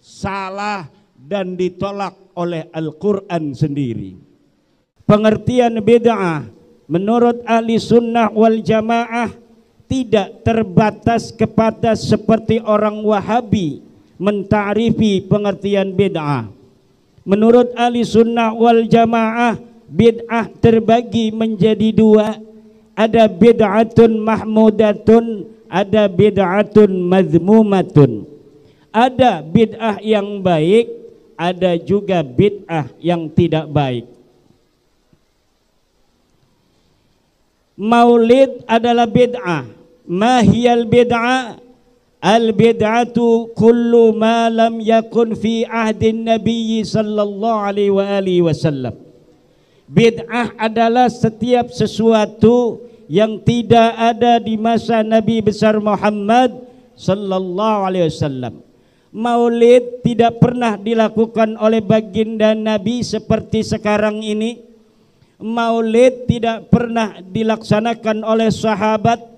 salah dan ditolak oleh Al-Quran sendiri. Pengertian bid'ah menurut ahli sunnah wal jamaah tidak terbatas kepada seperti orang Wahabi menta'rifi pengertian bid'ah. Menurut ahli sunnah wal jamaah, bid'ah terbagi menjadi dua. Ada bid'atun mahmudatun, ada bid'atun madhmumatun. Ada bid'ah yang baik, ada juga bid'ah yang tidak baik. Maulid adalah bid'ah. Mahiyal bid'ah? Al bid'atu kullu ma lam yakun fi ahdin Nabi sallallahu alaihi wasallam. Bid'ah adalah setiap sesuatu yang tidak ada di masa Nabi besar Muhammad sallallahu alaihi wasallam. Maulid tidak pernah dilakukan oleh baginda Nabi seperti sekarang ini. Maulid tidak pernah dilaksanakan oleh sahabat.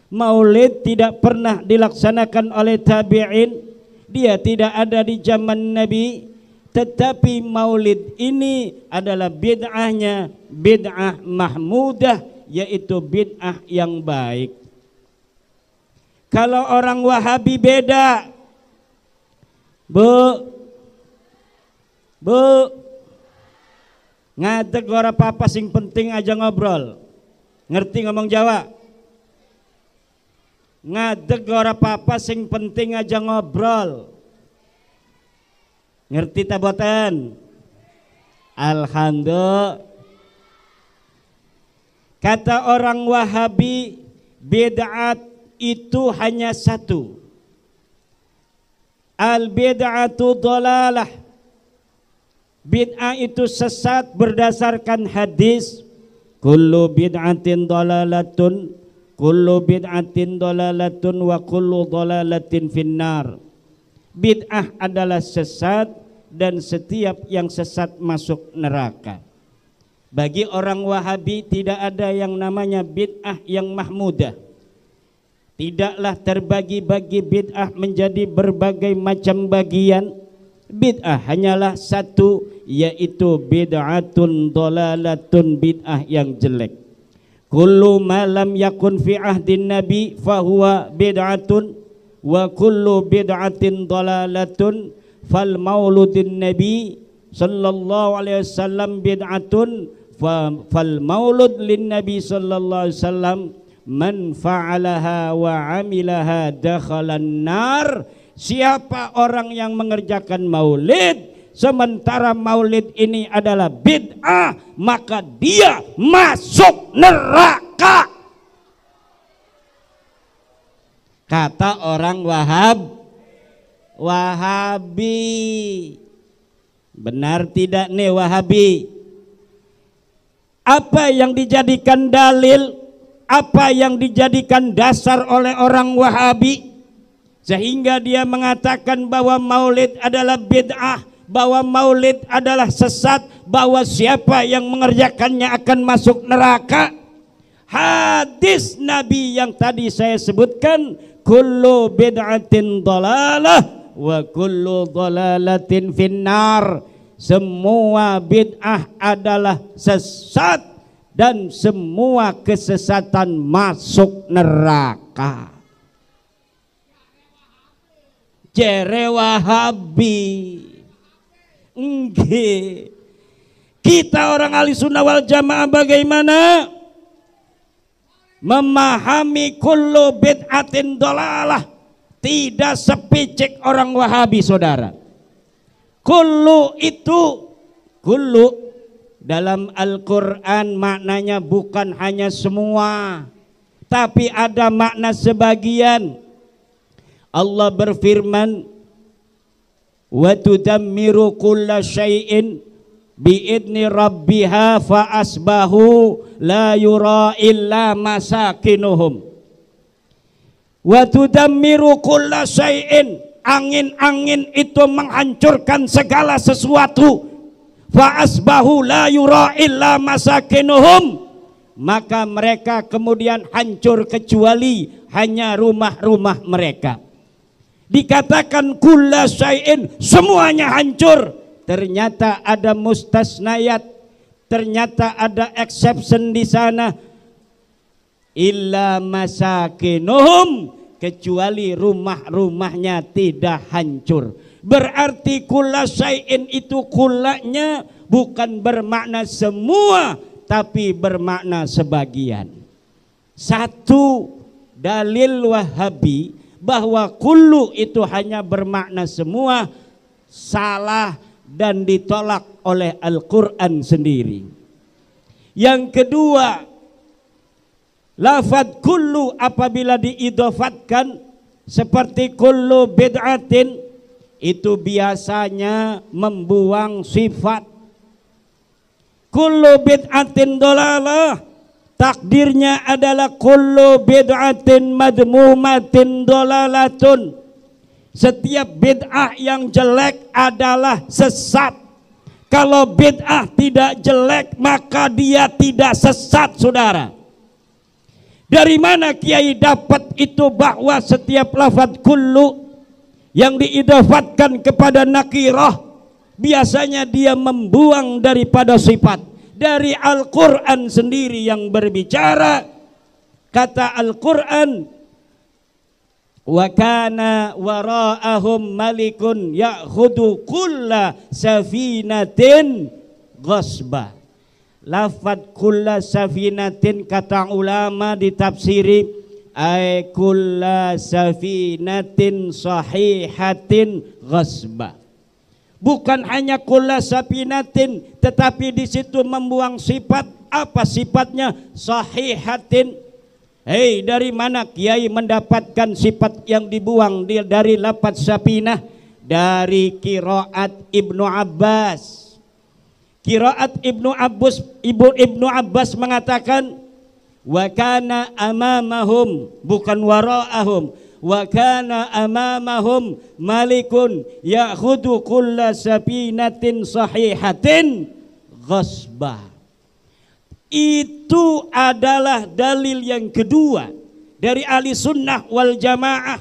Maulid tidak pernah dilaksanakan oleh tabi'in. Dia tidak ada di zaman Nabi. Tetapi maulid ini adalah bid'ahnya bid'ah mahmudah, yaitu bid'ah yang baik. Kalau orang Wahabi beda. Bu ngadeg ora apa-apa, sing penting aja ngobrol. Ngerti ngomong Jawa? Ngadeg ora apa-apa, sing penting aja ngobrol. Ngerti ta boten? Alhamdulillah. Kata orang Wahabi, bid'at itu hanya satu. Al bid'atu dhalalah. Bid'ah itu sesat berdasarkan hadis. Kullu bid'atin dhalalatun, kullu bid'atin dhalalatun wa kullu dhalalatin finnar. Bid'ah adalah sesat dan setiap yang sesat masuk neraka. Bagi orang Wahabi tidak ada yang namanya bid'ah yang mahmudah. Tidaklah terbagi-bagi bid'ah menjadi berbagai macam bagian. Bid'ah hanyalah satu, yaitu bid'atun dhalalatun, bid'ah yang jelek. Kullu ma lam yakun fi ahdin Nabi fahuwa bid'atun wa kullu bid'atin dhalalatun. Fal mauludin Nabi sallallahu alaihi wasallam bid'atun, fal maulud lin Nabi sallallahu alaihi wasallam man fa'alaha wa amilaha dakhalan nar. Siapa orang yang mengerjakan maulid sementara maulid ini adalah bid'ah, maka dia masuk neraka. Kata orang Wahabi. Benar tidak nih Wahabi? Apa yang dijadikan dalil, apa yang dijadikan dasar oleh orang Wahabi sehingga dia mengatakan bahwa maulid adalah bid'ah, bahwa maulid adalah sesat, bahwa siapa yang mengerjakannya akan masuk neraka? Hadis Nabi yang tadi saya sebutkan, kullu bid'atin dhalalah wa kullu dhalalatin finnar. Semua bid'ah adalah sesat dan semua kesesatan masuk neraka. Jere Wahabi. Nggih. Kita orang ahli sunnah wal jamaah bagaimana memahami kullu bid'atin dhalalah? Tidak sepicik orang Wahabi, saudara. Kullu itu, kullu dalam Al-Quran maknanya bukan hanya semua, tapi ada makna sebagian. Allah berfirman, wa tudammiru kulla syai'in biidni rabbiha fa asbahu la yura illa masakinuhum. Wa tudammiru kulla syai'in, angin-angin itu menghancurkan segala sesuatu. Fa asbahu la yura illa masakinuhum, maka mereka kemudian hancur kecuali hanya rumah-rumah mereka. Dikatakan kulla syai'in, semuanya hancur. Ternyata ada mustasnayat, ternyata ada exception di sana. Illa masakinuhum, kecuali rumah-rumahnya tidak hancur. Berarti kulla syai'in itu kullanya bukan bermakna semua, tapi bermakna sebagian. Satu dalil Wahabi bahwa kullu itu hanya bermakna semua, salah dan ditolak oleh Al-Quran sendiri. Yang kedua, lafadz kullu apabila diidofatkan seperti kullu bid'atin, itu biasanya membuang sifat. Kullu bid'atin dolalah, takdirnya adalah kullu bid'atin madmumatin dolalatun. Setiap bid'ah yang jelek adalah sesat. Kalau bid'ah tidak jelek maka dia tidak sesat, saudara. Dari mana kiai dapat itu bahwa setiap lafaz kullu yang diidafatkan kepada nakirah biasanya dia membuang daripada sifat? Dari Al-Quran sendiri yang berbicara. Kata Al-Quran, wa kana wara'ahum malikun ya'khudu kulla safinatin ghasba. Lafaz kulla safinatin kata ulama ditafsiri ay kulla safinatin sahihatin ghasba. Bukan hanya kulla safinatin, tetapi di situ membuang sifat. Apa sifatnya? Sahihatin. Hei, dari mana kiai mendapatkan sifat yang dibuang dari lafaz safinah? Dari qiraat Ibnu Abbas. Qiraat Ibnu Abbas mengatakan wa kana amamahum, bukan wara'ahum. Wa kana amamahum malikun ya'khudhu kulla safinatin sahihatin ghasba. Itu adalah dalil yang kedua dari ahli sunnah wal jamaah,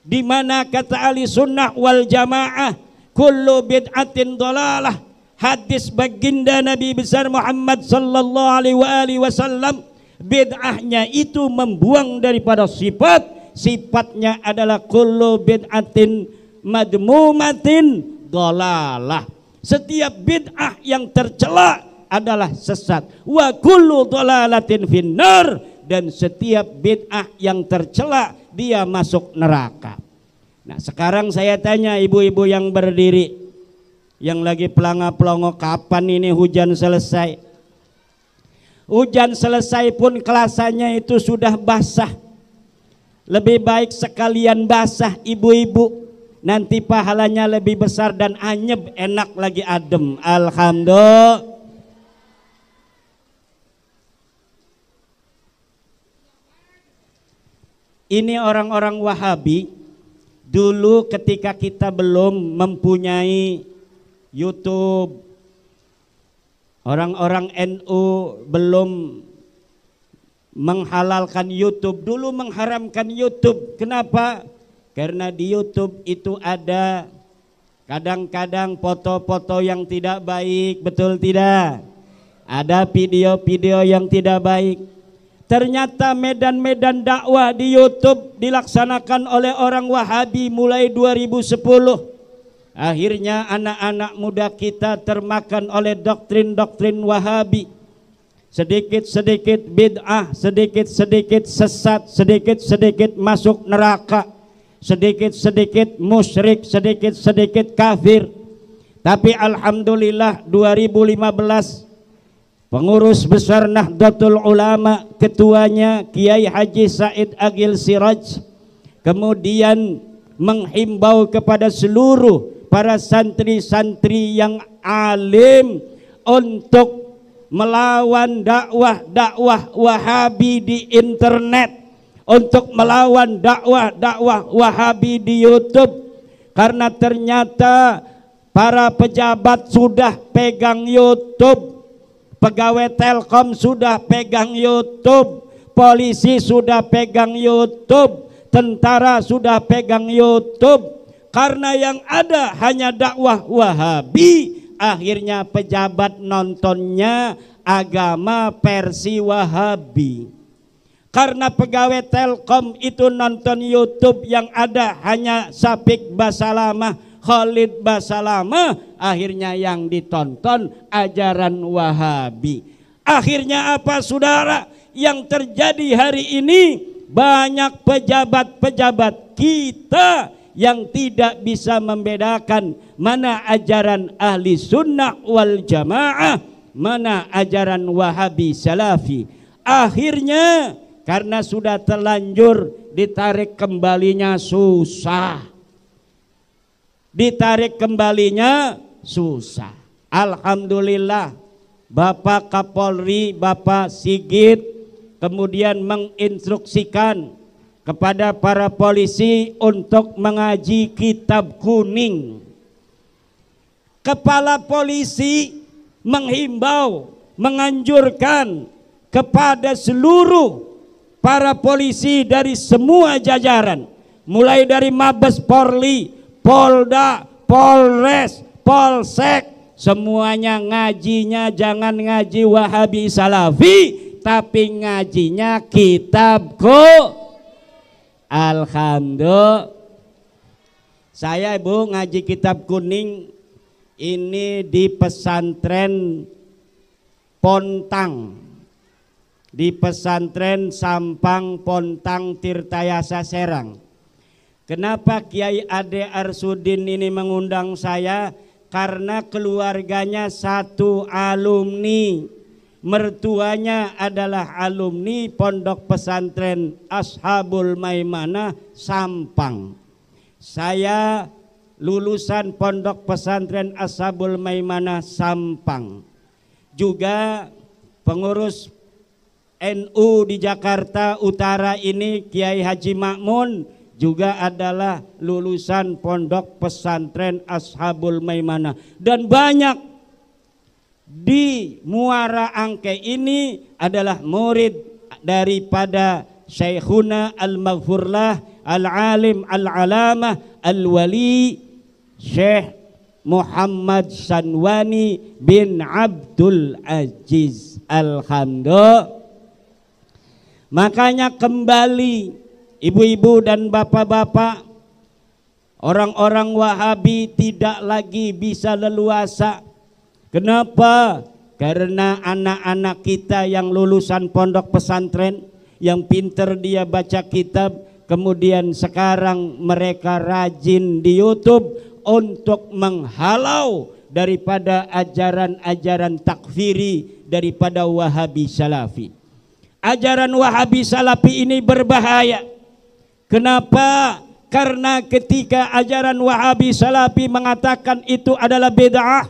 di mana kata ahli sunnah wal jamaah kullu bid'atin dalalah. Hadis baginda Nabi besar Muhammad sallallahu alaihi wasallam, bid'ahnya itu membuang daripada sifat. Sifatnya adalah kullu bid'atin madmumatin dalalah. Setiap bid'ah yang tercela adalah sesat. Wa kullu dalalatin finnar, dan setiap bid'ah yang tercela dia masuk neraka. Nah, sekarang saya tanya ibu-ibu yang berdiri, yang lagi pelanga-pelongo, kapan ini hujan selesai? Hujan selesai pun kelasannya itu sudah basah. Lebih baik sekalian basah ibu-ibu, nanti pahalanya lebih besar dan anyep, enak lagi adem. Alhamdulillah. Ini orang-orang Wahabi dulu ketika kita belum mempunyai YouTube, orang-orang NU belum menghalalkan YouTube, dulu mengharamkan YouTube. Kenapa? Karena di YouTube itu ada kadang-kadang foto-foto yang tidak baik, betul tidak? Ada video-video yang tidak baik. Ternyata medan-medan dakwah di YouTube dilaksanakan oleh orang Wahabi mulai 2010. Akhirnya anak-anak muda kita termakan oleh doktrin-doktrin Wahabi. Sedikit-sedikit bid'ah, sedikit-sedikit sesat, sedikit-sedikit masuk neraka, sedikit-sedikit musyrik, sedikit-sedikit kafir. Tapi alhamdulillah 2015 pengurus besar Nahdlatul Ulama, ketuanya Kiai Haji Said Agil Siraj, kemudian menghimbau kepada seluruh para santri-santri yang alim untuk melawan dakwah Wahabi di internet, untuk melawan dakwah Wahabi di YouTube. Karena ternyata para pejabat sudah pegang YouTube, pegawai Telkom sudah pegang YouTube, polisi sudah pegang YouTube, tentara sudah pegang YouTube. Karena yang ada hanya dakwah Wahabi, akhirnya pejabat nontonnya agama versi Wahabi. Karena pegawai Telkom itu nonton YouTube yang ada hanya Syafiq Basalamah, Khalid Basalamah, akhirnya yang ditonton ajaran Wahabi. Akhirnya apa saudara? Yang terjadi hari ini, banyak pejabat-pejabat kita yang tidak bisa membedakan mana ajaran ahli sunnah wal jamaah, mana ajaran Wahabi salafi. Akhirnya karena sudah terlanjur, ditarik kembalinya susah. Ditarik kembalinya susah. Alhamdulillah Bapak Kapolri, Bapak Sigit kemudian menginstruksikan kepada para polisi untuk mengaji kitab kuning. Kepala polisi menghimbau, menganjurkan kepada seluruh para polisi dari semua jajaran, mulai dari Mabes Polri, Polda, Polres, Polsek, semuanya ngajinya jangan ngaji Wahabi Salafi, tapi ngajinya kitabku. Alhamdulillah. Saya Ibu ngaji kitab kuning ini di pesantren Pontang, di pesantren Sampang Pontang Tirtayasa Serang. Kenapa Kiai Ade Arsudin ini mengundang saya? Karena keluarganya satu alumni, mertuanya adalah alumni Pondok Pesantren Ashabul Maimanah Sampang. Saya lulusan Pondok Pesantren Ashabul Maimanah Sampang. Juga pengurus NU di Jakarta Utara ini Kiai Haji Makmun juga adalah lulusan Pondok Pesantren Ashabul Maimanah. Dan banyak di Muara Angke ini adalah murid daripada Syekhuna Al-Maghfurlah Al-Alim Al-Alamah Al-Wali Syekh Muhammad Sanwani bin Abdul Aziz. Alhamdulillah. Makanya kembali ibu-ibu dan bapak-bapak, orang-orang Wahabi tidak lagi bisa leluasa. Kenapa? Karena anak-anak kita yang lulusan pondok pesantren, yang pinter dia baca kitab, kemudian sekarang mereka rajin di YouTube untuk menghalau daripada ajaran-ajaran takfiri daripada Wahabi Salafi. Ajaran Wahabi Salafi ini berbahaya. Kenapa? Karena ketika ajaran Wahabi Salafi mengatakan itu adalah bid'ah,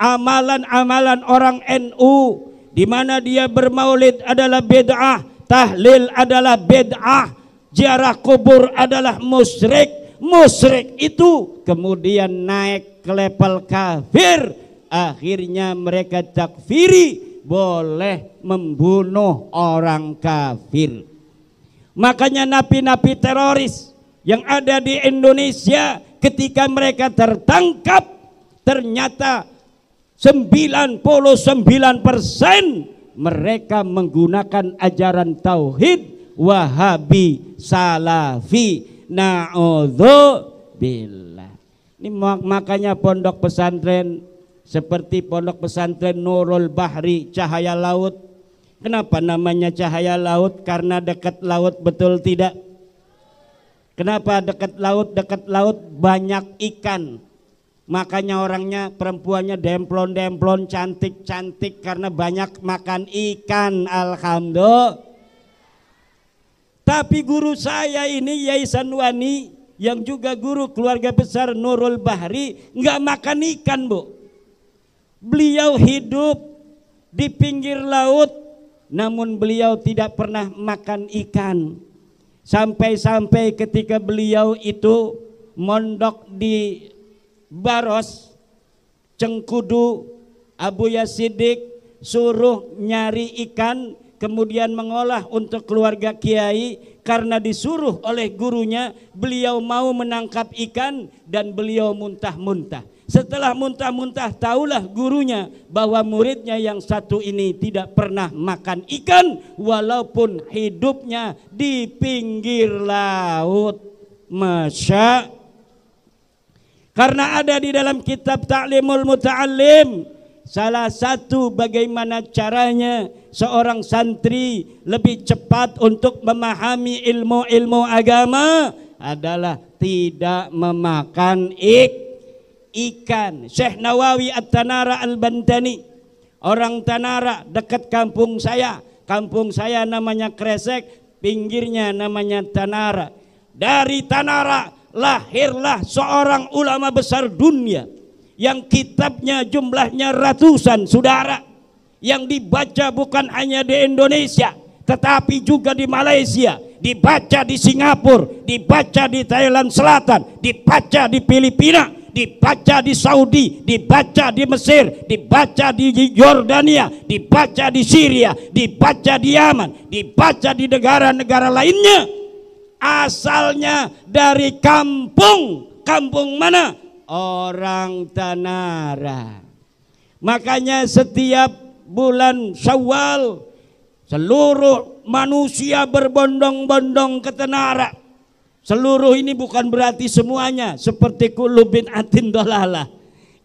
amalan-amalan orang NU di mana dia bermaulid adalah bid'ah, tahlil adalah bid'ah, ziarah kubur adalah musyrik. Musyrik itu kemudian naik ke level kafir, akhirnya mereka takfiri, boleh membunuh orang kafir. Makanya napi-napi teroris yang ada di Indonesia ketika mereka tertangkap, ternyata 99% mereka menggunakan ajaran tauhid Wahabi Salafi. Na'udzubillah. Ini makanya pondok pesantren seperti pondok pesantren Nurul Bahri Cahaya Laut. Kenapa namanya Cahaya Laut? Karena dekat laut, betul tidak? Kenapa dekat laut? Dekat laut banyak ikan. Makanya orangnya, perempuannya demplon-demplon, cantik-cantik karena banyak makan ikan. Alhamdulillah. Tapi guru saya ini Yai Sanwani yang juga guru keluarga besar Nurul Bahri nggak makan ikan, Bu. Beliau hidup di pinggir laut, namun beliau tidak pernah makan ikan. Sampai-sampai ketika beliau itu mondok di Baros, Cengkudu, Abu Yasidik suruh nyari ikan, kemudian mengolah untuk keluarga kiai. karena disuruh oleh gurunya, beliau mau menangkap ikan dan beliau muntah-muntah. Setelah muntah-muntah, tahulah gurunya bahwa muridnya yang satu ini tidak pernah makan ikan walaupun hidupnya di pinggir laut. Masya. Karena ada di dalam kitab Ta'limul Muta'allim, salah satu bagaimana caranya seorang santri lebih cepat untuk memahami ilmu-ilmu agama adalah tidak memakan ikan. Syekh Nawawi At-Tanara Al-Bantani, orang Tanara dekat kampung saya. Kampung saya namanya Kresek, pinggirnya namanya Tanara. Dari Tanara lahirlah seorang ulama besar dunia yang kitabnya jumlahnya ratusan, saudara, yang dibaca bukan hanya di Indonesia tetapi juga di Malaysia, dibaca di Singapura, dibaca di Thailand Selatan, dibaca di Filipina, dibaca di Saudi, dibaca di Mesir, dibaca di Yordania, dibaca di Syria, dibaca di Yaman, dibaca di negara-negara lainnya. Asalnya dari kampung mana? Orang Tanara. Makanya setiap bulan Syawal seluruh manusia berbondong-bondong ke Tanara. Seluruh ini bukan berarti semuanya, seperti kullu bid'atin dalalah.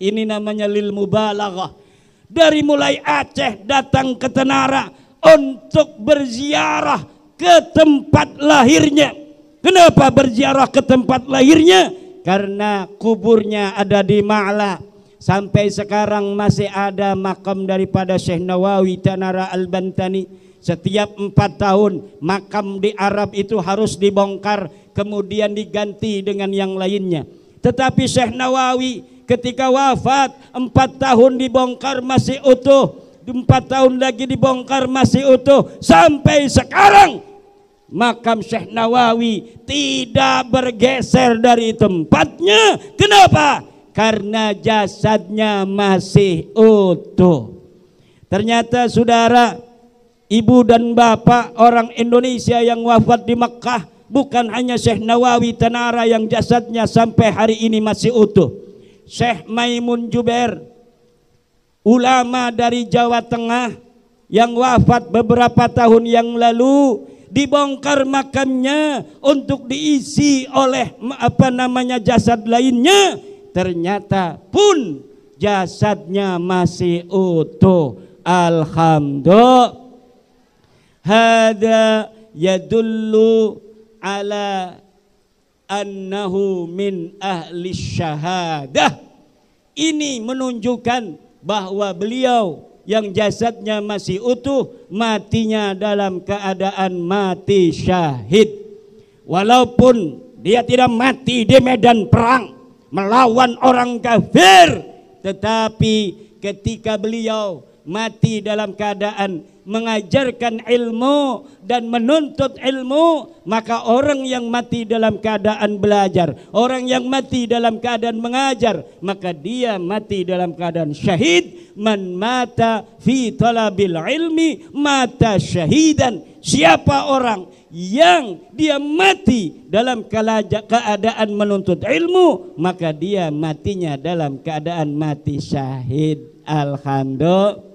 Ini namanya lil mubalaghah. Dari mulai Aceh datang ke Tanara untuk berziarah ke tempat lahirnya. Kenapa berziarah ke tempat lahirnya? Karena kuburnya ada di Ma'la. Sampai sekarang masih ada makam daripada Syekh Nawawi Tanara Al-Bantani. Setiap 4 tahun makam di Arab itu harus dibongkar, kemudian diganti dengan yang lainnya. Tetapi Syekh Nawawi ketika wafat 4 tahun dibongkar masih utuh, 4 tahun lagi dibongkar masih utuh, sampai sekarang makam Syekh Nawawi tidak bergeser dari tempatnya. Kenapa? Karena jasadnya masih utuh. Ternyata saudara, ibu dan bapak orang Indonesia yang wafat di Mekkah, bukan hanya Syekh Nawawi Tanara yang jasadnya sampai hari ini masih utuh. Syekh Maimun Jubair, ulama dari Jawa Tengah yang wafat beberapa tahun yang lalu, dibongkar makamnya untuk diisi oleh jasad lainnya. Ternyata pun jasadnya masih utuh. Alhamdulillah. Hada yadullu ala annahu min ahli syahadah. Ini menunjukkan bahwa beliau yang jasadnya masih utuh, matinya dalam keadaan mati syahid. Walaupun dia tidak mati di medan perang melawan orang kafir, tetapi ketika beliau mati dalam keadaan mengajarkan ilmu dan menuntut ilmu, maka orang yang mati dalam keadaan belajar, orang yang mati dalam keadaan mengajar, maka dia mati dalam keadaan syahid. Man mata fi talabil ilmi mata syahidan. Siapa orang yang dia mati dalam keadaan menuntut ilmu, maka dia matinya dalam keadaan mati syahid. Alhamdulillah.